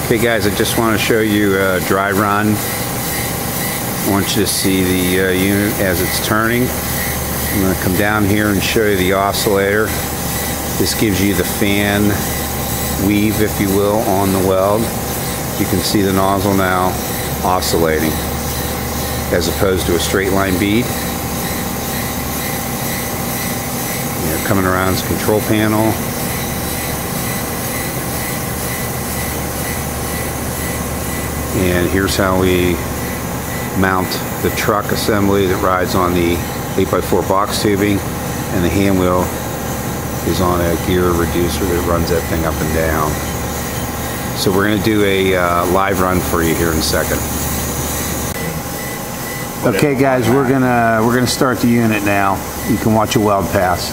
Okay guys, I just want to show you a dry run. I want you to see the unit as it's turning. I'm going to come down here and show you the oscillator. This gives you the fan weave, if you will, on the weld. You can see the nozzle now oscillating as opposed to a straight line bead. Coming around this control panel. And here's how we mount the truck assembly that rides on the 8x4 box tubing, and the hand wheel is on a gear reducer that runs that thing up and down. So we're going to do a live run for you here in a second. Okay guys, we're gonna start the unit now. You can watch a weld pass.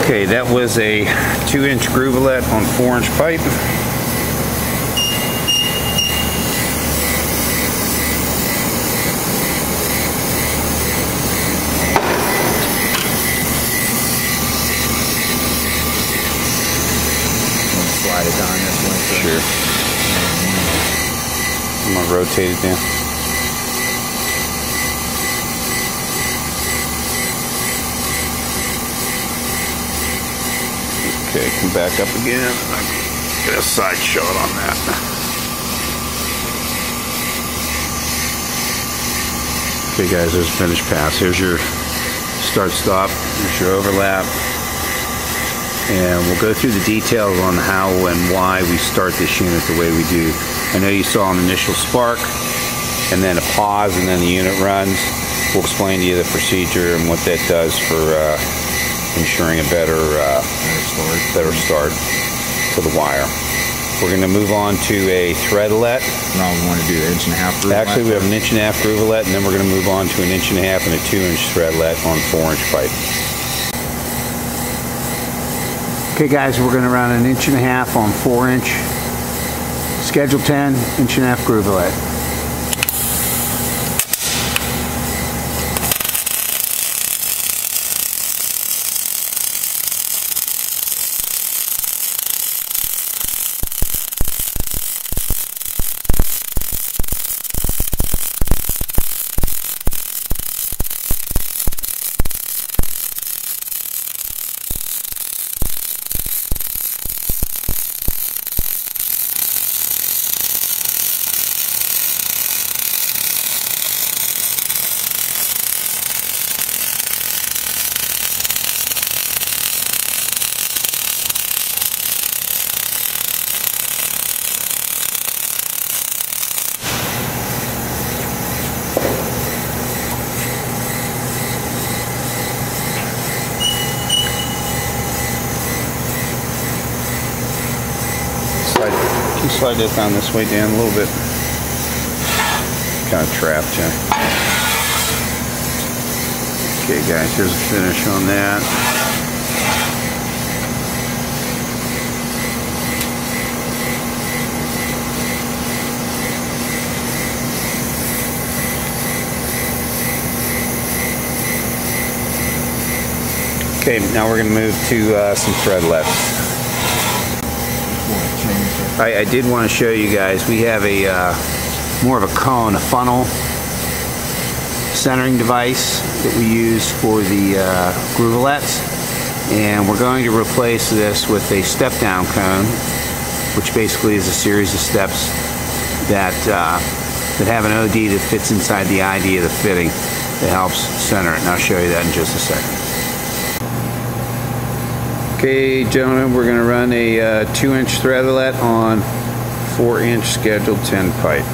Okay, that was a 2-inch groovelet on 4-inch pipe. Slide it down this way. Sure. I'm gonna rotate it down. Okay, come back up again. Get a side shot on that. Okay guys, there's a finished pass. Here's your start stop. Here's your overlap. And we'll go through the details on how and why we start this unit the way we do. I know you saw an initial spark, and then a pause, and then the unit runs. We'll explain to you the procedure and what that does for ensuring a better start to the wire. We're going to move on to a threadlet. No, we want to do an 1.5 groovelet. Actually, we have an 1.5 groovelet, and then we're going to move on to an 1.5 and a 2-inch threadlet on 4-inch pipe. Okay guys, we're going to run an 1.5 on 4-inch. Schedule 10, 1.5 groovelet. Can you slide that down this way, Dan, a little bit? Kind of trapped, yeah. Okay, guys, here's a finish on that. Okay, now we're going to move to some threadlets. I did want to show you guys, we have a more of a cone, a funnel centering device that we use for the groovelets, and we're going to replace this with a step down cone, which basically is a series of steps that have an OD that fits inside the ID of the fitting that helps center it, and I'll show you that in just a second. Okay, gentlemen, we're going to run a 2-inch threadlet on 4-inch scheduled 10 pipe.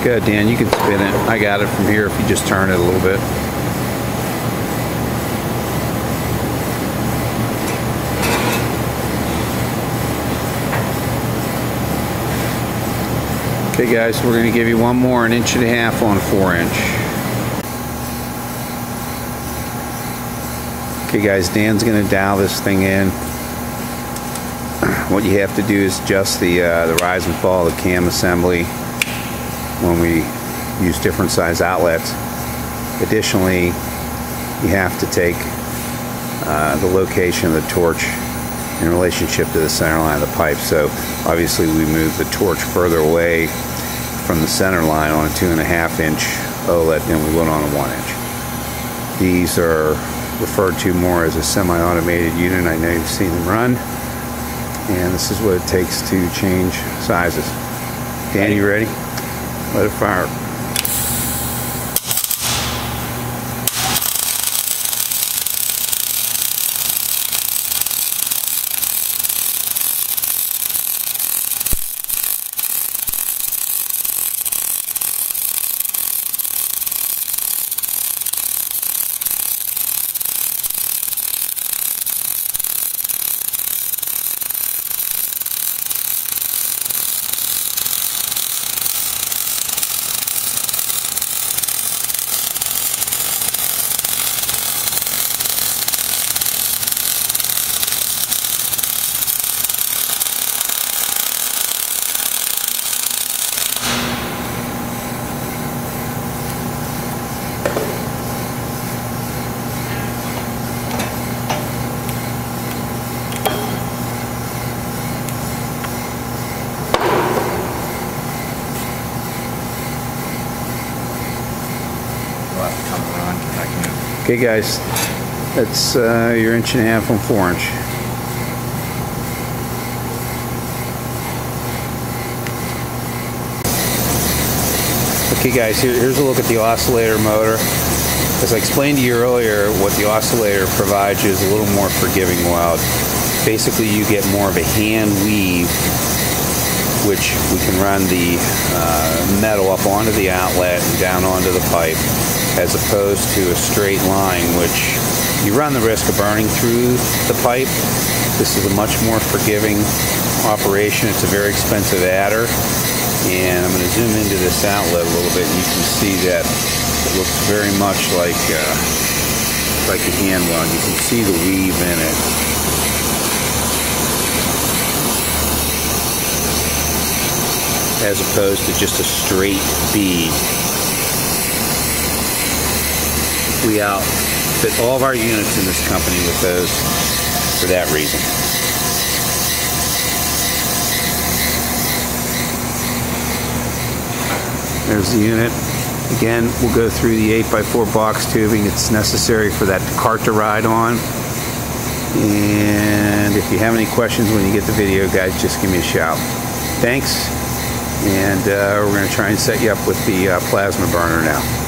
Good, Dan, you can spin it. I got it from here if you just turn it a little bit. Okay guys, we're going to give you one more, 1.5 inches on 4-inch. Okay guys, Dan's going to dial this thing in. What you have to do is adjust the rise and fall of the cam assembly when we use different size outlets. Additionally, you have to take the location of the torch in relationship to the center line of the pipe. So obviously we move the torch further away from the center line on a 2.5-inch OLED than we would on a 1-inch. These are referred to more as a semi-automated unit. I know you've seen them run, and this is what it takes to change sizes. Dan, you ready? Let it fire. Okay guys, that's your 1.5 inches on 4-inch. Okay guys, here's a look at the oscillator motor. As I explained to you earlier, what the oscillator provides you is a little more forgiving weld. Basically you get more of a hand weave, which we can run the metal up onto the outlet and down onto the pipe, as opposed to a straight line, which you run the risk of burning through the pipe. This is a much more forgiving operation. It's a very expensive adder, and I'm going to zoom into this outlet a little bit, and you can see that it looks very much like a hand weld. You can see the weave in it. As opposed to just a straight bead. We outfit all of our units in this company with those for that reason. There's the unit. Again, we'll go through the 8x4 box tubing. It's necessary for that cart to ride on. And if you have any questions when you get the video, guys, just give me a shout. Thanks, and we're going to try and set you up with the plasma burner now.